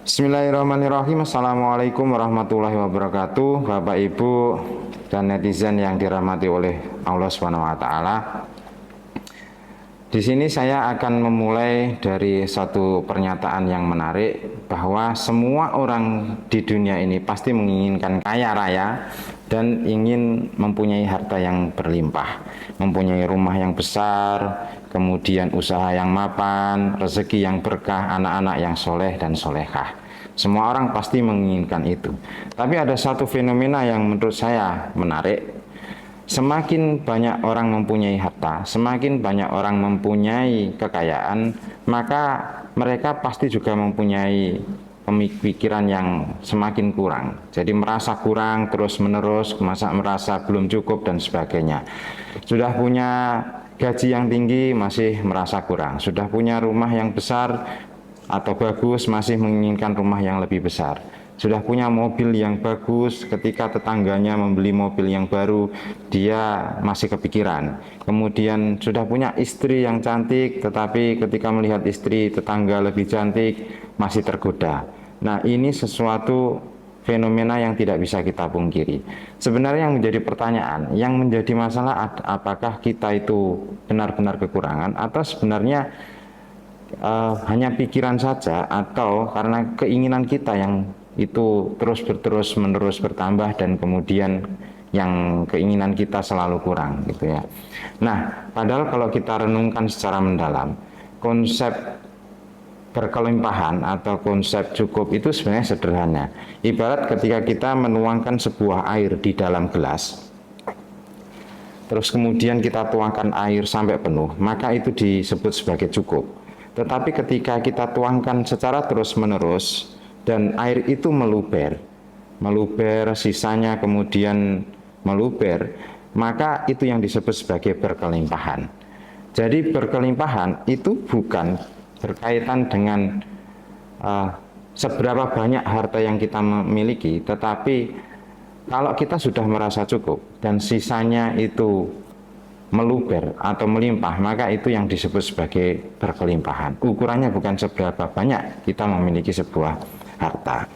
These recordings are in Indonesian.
Bismillahirrahmanirrahim. Assalamualaikum warahmatullahi wabarakatuh. Bapak, Ibu, dan netizen yang dirahmati oleh Allah Subhanahu wa taala. Di sini saya akan memulai dari satu pernyataan yang menarik, bahwa semua orang di dunia ini pasti menginginkan kaya raya dan ingin mempunyai harta yang berlimpah, mempunyai rumah yang besar, kemudian usaha yang mapan, rezeki yang berkah, anak-anak yang soleh dan solehah. Semua orang pasti menginginkan itu. Tapi ada satu fenomena yang menurut saya menarik. Semakin banyak orang mempunyai harta, semakin banyak orang mempunyai kekayaan, maka mereka pasti juga mempunyai pemikiran yang semakin kurang. Jadi merasa kurang terus-menerus, merasa belum cukup dan sebagainya. Sudah punya gaji yang tinggi masih merasa kurang. Sudah punya rumah yang besar atau bagus masih menginginkan rumah yang lebih besar. Sudah punya mobil yang bagus, ketika tetangganya membeli mobil yang baru, dia masih kepikiran. Kemudian sudah punya istri yang cantik, tetapi ketika melihat istri tetangga lebih cantik, masih tergoda. Nah, ini sesuatu fenomena yang tidak bisa kita pungkiri. Sebenarnya yang menjadi pertanyaan, yang menjadi masalah, apakah kita itu benar-benar kekurangan, atau sebenarnya hanya pikiran saja, atau karena keinginan kita yang itu terus menerus bertambah dan kemudian yang keinginan kita selalu kurang gitu ya. Nah, padahal kalau kita renungkan secara mendalam, konsep berkelimpahan atau konsep cukup itu sebenarnya sederhana. Ibarat ketika kita menuangkan sebuah air di dalam gelas, terus kemudian kita tuangkan air sampai penuh, maka itu disebut sebagai cukup. Tetapi ketika kita tuangkan secara terus-menerus dan air itu meluber, sisanya kemudian meluber, maka itu yang disebut sebagai berkelimpahan. Jadi berkelimpahan itu bukan berkaitan dengan seberapa banyak harta yang kita miliki, tetapi kalau kita sudah merasa cukup dan sisanya itu meluber atau melimpah, maka itu yang disebut sebagai berkelimpahan. Ukurannya bukan seberapa banyak kita memiliki sebuah harta.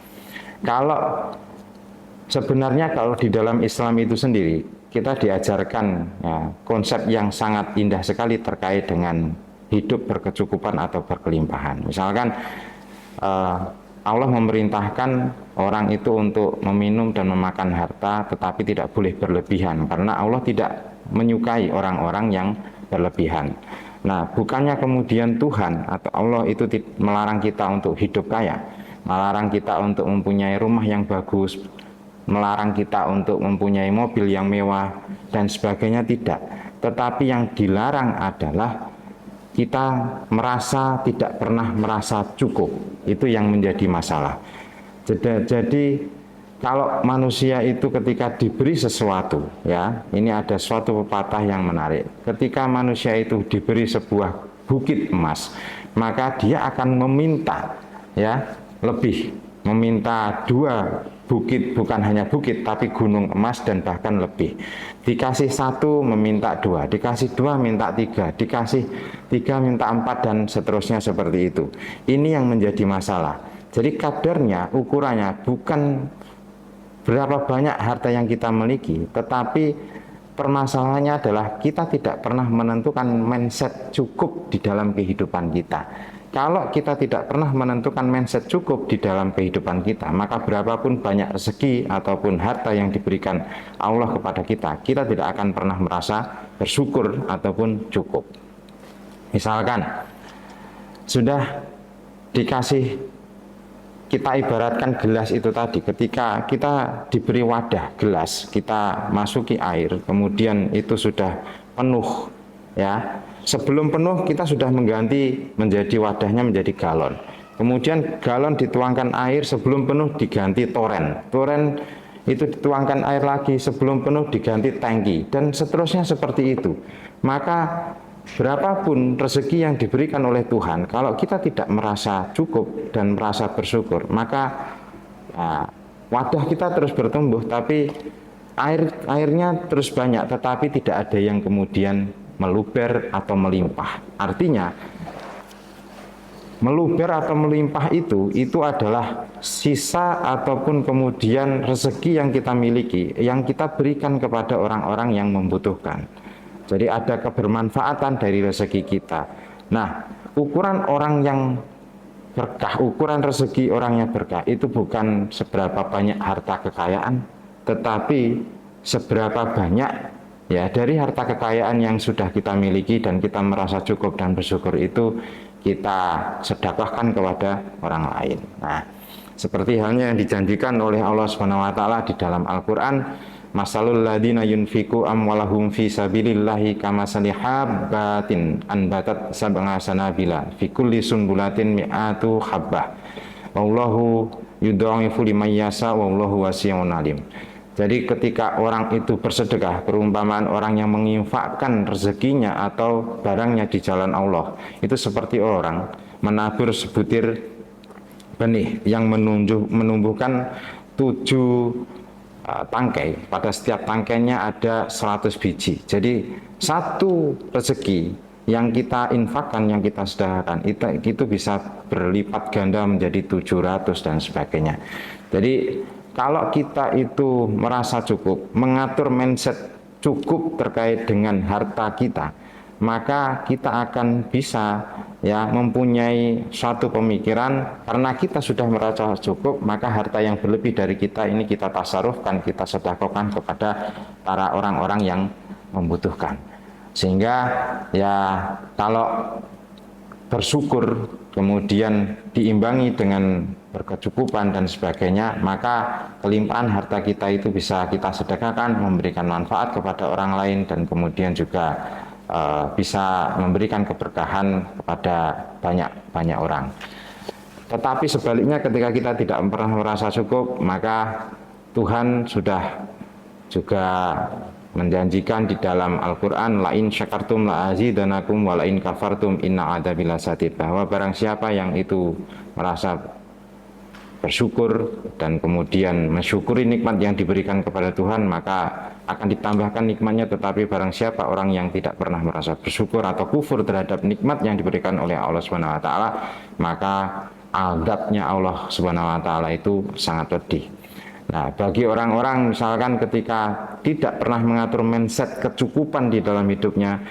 Sebenarnya kalau di dalam Islam itu sendiri, kita diajarkan ya, konsep yang sangat indah sekali terkait dengan hidup berkecukupan atau berkelimpahan. Misalkan Allah memerintahkan orang itu untuk meminum dan memakan harta, tetapi tidak boleh berlebihan, karena Allah tidak menyukai orang-orang yang berlebihan. Nah, bukannya kemudian Tuhan atau Allah itu melarang kita untuk hidup kaya, melarang kita untuk mempunyai rumah yang bagus, melarang kita untuk mempunyai mobil yang mewah dan sebagainya, tidak. Tetapi yang dilarang adalah kita tidak pernah merasa cukup. Itu yang menjadi masalah. Jadi kalau manusia itu ketika diberi sesuatu, ya, ini ada suatu pepatah yang menarik. Ketika manusia itu diberi sebuah bukit emas, maka dia akan meminta, ya, lebih, meminta 2 bukit, bukan hanya bukit, tapi gunung emas dan bahkan lebih. Dikasih 1 meminta 2, dikasih 2 minta 3, dikasih 3 minta 4 dan seterusnya seperti itu. Ini yang menjadi masalah. Jadi kadarnya, ukurannya bukan berapa banyak harta yang kita miliki, tetapi permasalahannya adalah kita tidak pernah menentukan mindset cukup di dalam kehidupan kita. Kalau kita tidak pernah menentukan mindset cukup di dalam kehidupan kita, maka berapapun banyak rezeki ataupun harta yang diberikan Allah kepada kita, kita tidak akan pernah merasa bersyukur ataupun cukup. Misalkan sudah dikasih, kita ibaratkan gelas itu tadi, ketika kita diberi wadah gelas, kita masuki air, kemudian itu sudah penuh, ya. Sebelum penuh kita sudah mengganti menjadi wadahnya menjadi galon. Kemudian galon dituangkan air, sebelum penuh diganti toren. Toren itu dituangkan air lagi, sebelum penuh diganti tangki, dan seterusnya seperti itu. Maka berapapun rezeki yang diberikan oleh Tuhan, kalau kita tidak merasa cukup dan merasa bersyukur, maka wadah kita terus bertumbuh, tapi airnya terus banyak, tetapi tidak ada yang kemudian meluber atau melimpah. Artinya meluber atau melimpah itu adalah sisa ataupun kemudian rezeki yang kita miliki, yang kita berikan kepada orang-orang yang membutuhkan. Jadi ada kebermanfaatan dari rezeki kita. Nah, ukuran orang yang berkah, ukuran rezeki orang yang berkah itu bukan seberapa banyak harta kekayaan, tetapi seberapa banyak ya dari harta kekayaan yang sudah kita miliki dan kita merasa cukup dan bersyukur itu kita sedekahkan kepada orang lain. Nah, seperti halnya yang dijanjikan oleh Allah Subhanahu wa taala di dalam Al-Qur'an, masalul ladina yunfiku amwalahum fi sabilillahi kamasali habbatin anbatat sab'a sanabila fi kulli sunbulatin mi'atu habbah. Wallahu yudha'ifu liman yasha wallahu wasi'un alim. Jadi ketika orang itu bersedekah, perumpamaan orang yang menginfakkan rezekinya atau barangnya di jalan Allah, itu seperti orang menabur sebutir benih yang menumbuhkan 7 tangkai. Pada setiap tangkainya ada 100 biji. Jadi satu rezeki yang kita infakkan, yang kita sedekahkan, itu bisa berlipat ganda menjadi 700 dan sebagainya. Jadi kalau kita itu merasa cukup, mengatur mindset cukup terkait dengan harta kita, maka kita akan bisa ya mempunyai suatu pemikiran, karena kita sudah merasa cukup, maka harta yang berlebih dari kita ini kita tasarufkan, kita sedekahkan kepada para orang-orang yang membutuhkan. Sehingga ya kalau bersyukur kemudian diimbangi dengan berkecukupan dan sebagainya, maka kelimpahan harta kita itu bisa kita sedekahkan, memberikan manfaat kepada orang lain, dan kemudian juga bisa memberikan keberkahan kepada banyak orang. Tetapi sebaliknya, ketika kita tidak pernah merasa cukup, maka Tuhan sudah juga menjanjikan di dalam Al-Quran, la in syakartum la azidanakum wa la in kafartum inna adzabi lasyadid, bahwa barang siapa yang itu merasa bersyukur dan kemudian mensyukuri nikmat yang diberikan kepada Tuhan, maka akan ditambahkan nikmatnya. Tetapi barang siapa orang yang tidak pernah merasa bersyukur atau kufur terhadap nikmat yang diberikan oleh Allah Subhanahu wa taala, maka azabnya Allah Subhanahu wa taala itu sangat pedih. Nah, bagi orang-orang misalkan ketika tidak pernah mengatur mindset kecukupan di dalam hidupnya,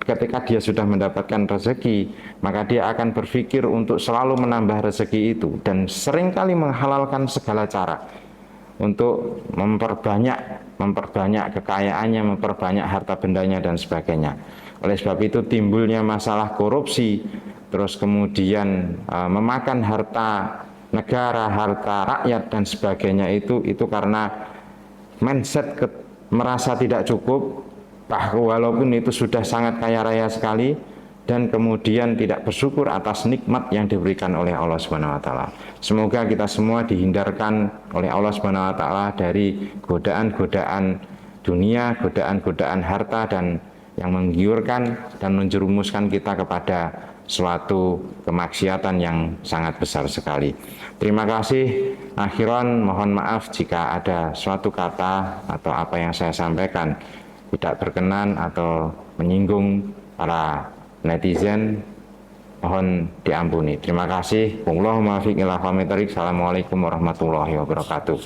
ketika dia sudah mendapatkan rezeki, maka dia akan berpikir untuk selalu menambah rezeki itu dan seringkali menghalalkan segala cara untuk memperbanyak kekayaannya, memperbanyak harta bendanya dan sebagainya. Oleh sebab itu timbulnya masalah korupsi, terus kemudian memakan harta negara, harta rakyat dan sebagainya, itu karena mindset merasa tidak cukup, walaupun itu sudah sangat kaya raya sekali, dan kemudian tidak bersyukur atas nikmat yang diberikan oleh Allah Subhanahu wa taala. Semoga kita semua dihindarkan oleh Allah Subhanahu wa taala dari godaan-godaan dunia, godaan-godaan harta dan yang menggiurkan dan menjerumuskan kita kepada suatu kemaksiatan yang sangat besar sekali. Terima kasih. Akhiran mohon maaf jika ada suatu kata atau apa yang saya sampaikan tidak berkenan atau menyinggung para netizen, mohon diampuni. Terima kasih. Assalamualaikum warahmatullahi wabarakatuh.